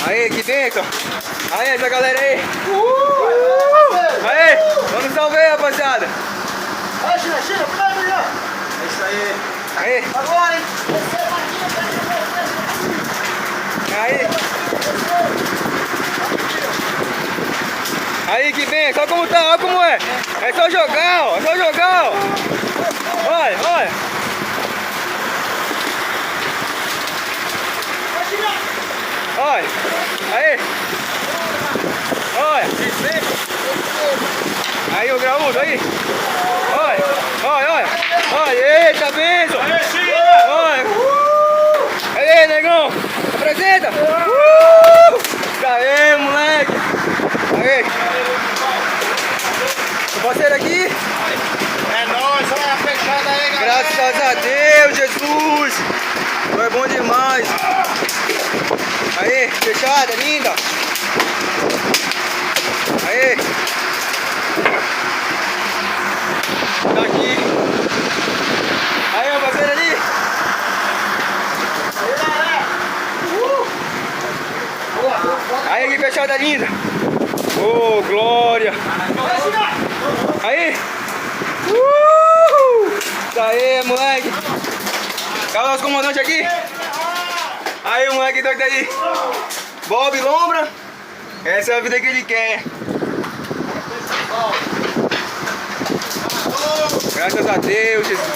Aí, que bênção. Aí, essa galera aí. Aí, vamos salve aí, rapaziada. Aí, China, cuidado aí, ó. É isso aí. Aí. Agora, hein? Aí. Aí, que bênção. Olha como tá, olha como é. É só jogar, ó. É só jogar, ó. Olha, olha. Olha. Aí. Olha. Aí o graúdo, aí. Olha, olha, olha. Olha, eita, benção. Olha. Aí, negão. Apresenta. Aê, moleque. Aí. O parceiro aqui. É nóis, olha a fechada aí, galera. Graças a Deus, Jesus. Foi bom demais. Aí, fechada, linda. Aí. Tá aqui. Aí, ó, parceiro ali. Aí, que fechada linda. Ô, glória. Aí. Isso aí, moleque. Cadê o nosso comandante aqui? Aí, o moleque doido aí. Bob Lombra. Essa é a vida que ele quer. Graças a Deus, Jesus.